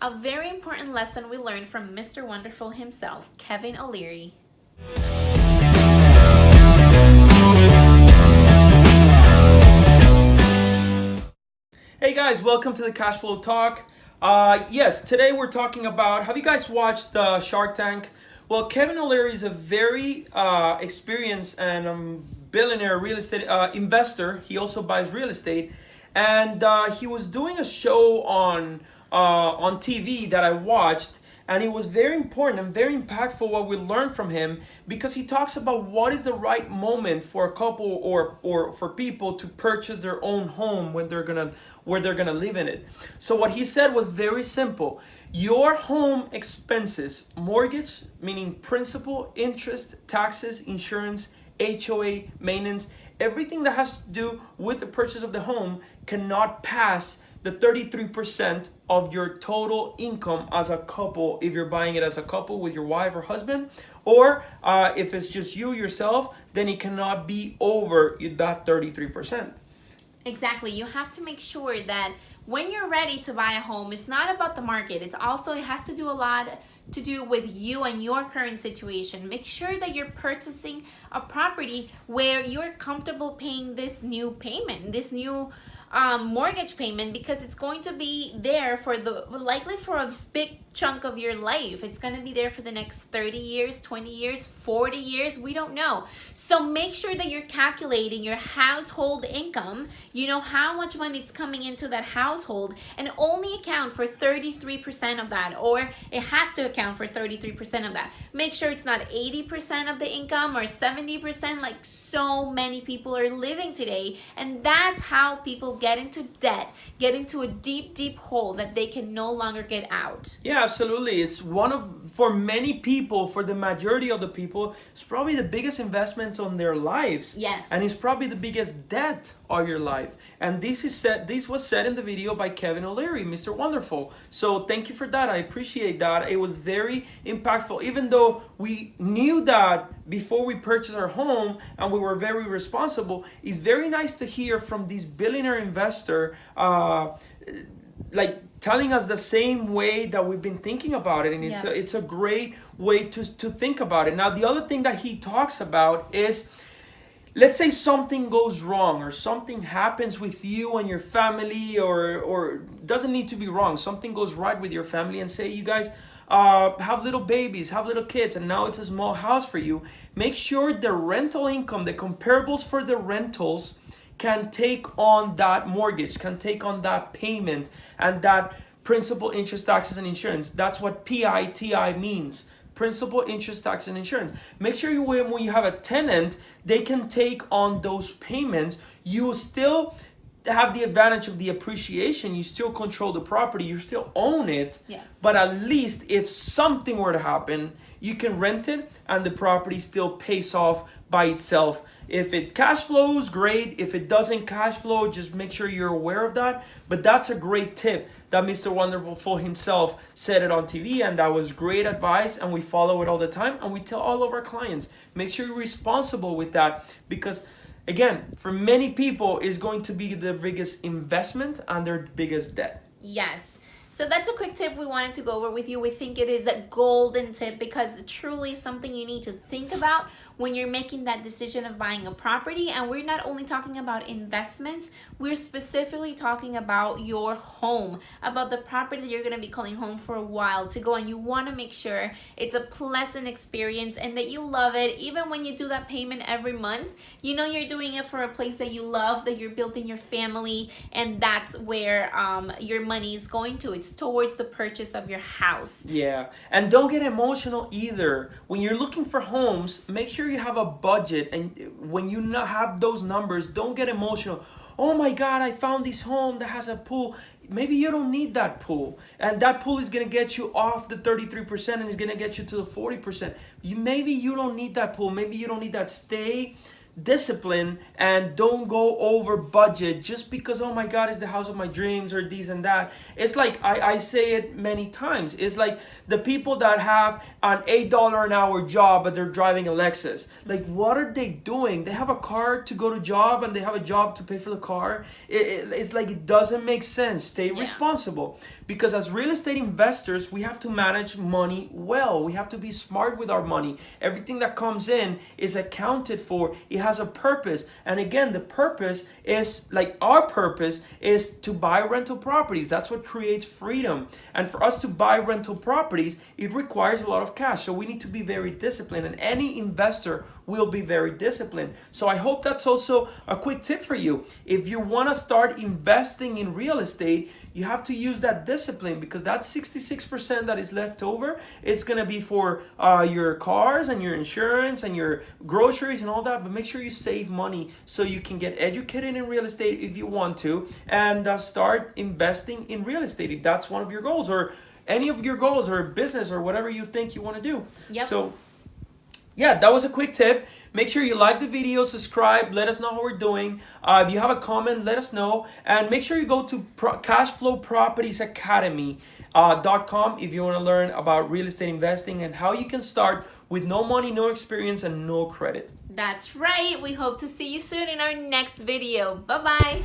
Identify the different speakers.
Speaker 1: a very important lesson we learned from Mr. Wonderful himself, Kevin O'Leary.
Speaker 2: Hey guys, welcome to the Cash Flow Talk. Yes, today we're talking about, have you guys watched Shark Tank? Well, Kevin O'Leary is a very experienced and billionaire real estate investor. He also buys real estate. And he was doing a show on TV that I watched, and it was very important and very impactful what we learned from him, because he talks about what is the right moment for a couple or for people to purchase their own home when where they're gonna live in it. So what he said was very simple. Your home expenses, mortgage, meaning principal, interest, taxes, insurance, HOA, maintenance, everything that has to do with the purchase of the home cannot pass the 33% of your total income as a couple, if you're buying it as a couple with your wife or husband, or if it's just you yourself, then it cannot be over that 33%.
Speaker 1: Exactly. You have to make sure that when you're ready to buy a home, it's not about the market. It has to do a lot to do with you and your current situation. Make sure that you're purchasing a property where you're comfortable paying this new payment, this new mortgage payment, because it's going to be there likely for a big chunk of your life. It's going to be there for the next 30 years, 20 years, 40 years. We don't know. So make sure that you're calculating your household income. You know how much money is coming into that household, and only account for 33% of that, or it has to account for 33% of that. Make sure it's not 80% of the income or 70% like so many people are living today. And that's how people get into debt, get into a deep hole that they can no longer get out.
Speaker 2: Yeah, absolutely. It's for many people, for the majority of the people, it's probably the biggest investment on their lives.
Speaker 1: Yes.
Speaker 2: And it's probably the biggest debt of your life. And this was said in the video by Kevin O'Leary, Mr. Wonderful. So thank you for that. I appreciate that. It was very impactful. Even though we knew that before we purchased our home and we were very responsible, it's very nice to hear from this billionaire investor like telling us the same way that we've been thinking about it, and it's a great way to think about it. Now, the other thing that he talks about is, let's say something goes wrong or something happens with you and your family, or doesn't need to be wrong, something goes right with your family, and say you guys have little babies, have little kids, and now it's a small house for you. Make sure the rental income, the comparables for the rentals, can take on that mortgage, can take on that payment, and that principal, interest, taxes, and insurance. That's what PITI means. Principal, interest, tax, and insurance. Make sure when you have a tenant, they can take on those payments. You still have the advantage of the appreciation. You still control the property. You still own it.
Speaker 1: Yes.
Speaker 2: But at least if something were to happen, you can rent it and the property still pays off by itself. If it cash flows, great. If it doesn't cash flow, just make sure you're aware of that. But that's a great tip that Mr. Wonderful himself said it on TV, and that was great advice, and we follow it all the time, and we tell all of our clients, make sure you're responsible with that, because again, for many people, it's going to be the biggest investment and their biggest debt.
Speaker 1: Yes. So that's a quick tip we wanted to go over with you. We think it is a golden tip because it's truly something you need to think about when you're making that decision of buying a property. And we're not only talking about investments, we're specifically talking about your home, about the property that you're going to be calling home for a while to go. And you want to make sure it's a pleasant experience and that you love it. Even when you do that payment every month, you know you're doing it for a place that you love, that you're building your family, and that's where your money is going to. It's towards the purchase of your house.
Speaker 2: Yeah, and don't get emotional either. When you're looking for homes, make sure you have a budget, and when you not have those numbers, don't get emotional. Oh my God, I found this home that has a pool. Maybe you don't need that pool, and that pool is gonna get you off the 33% and is gonna get you to the 40%. Maybe you don't need that pool. Maybe you don't need that. Stay discipline and don't go over budget just because, oh my God, it's the house of my dreams or this and that. It's like I say it many times. It's like the people that have an $8 an hour job but they're driving a Lexus. Like, what are they doing? They have a car to go to job and they have a job to pay for the car. It's like it doesn't make sense. Stay responsible, because as real estate investors we have to manage money well. We have to be smart with our money. Everything that comes in is accounted for. It has a purpose, and again, the purpose is, like, our purpose is to buy rental properties. That's what creates freedom. And for us to buy rental properties, it requires a lot of cash. So we need to be very disciplined, and any investor will be very disciplined. So I hope that's also a quick tip for you. If you want to start investing in real estate, you have to use that discipline, because that 66% that is left over, it's going to be for your cars and your insurance and your groceries and all that. But make sure you save money so you can get educated in real estate if you want to, and start investing in real estate if that's one of your goals, or any of your goals, or business, or whatever you think you want to do.
Speaker 1: Yep.
Speaker 2: So yeah, that was a quick tip. Make sure you like the video, subscribe, let us know how we're doing. If you have a comment, let us know. And make sure you go to cashflowpropertiesacademy.com if you want to learn about real estate investing and how you can start with no money, no experience, and no credit.
Speaker 1: That's right. We hope to see you soon in our next video. Bye-bye.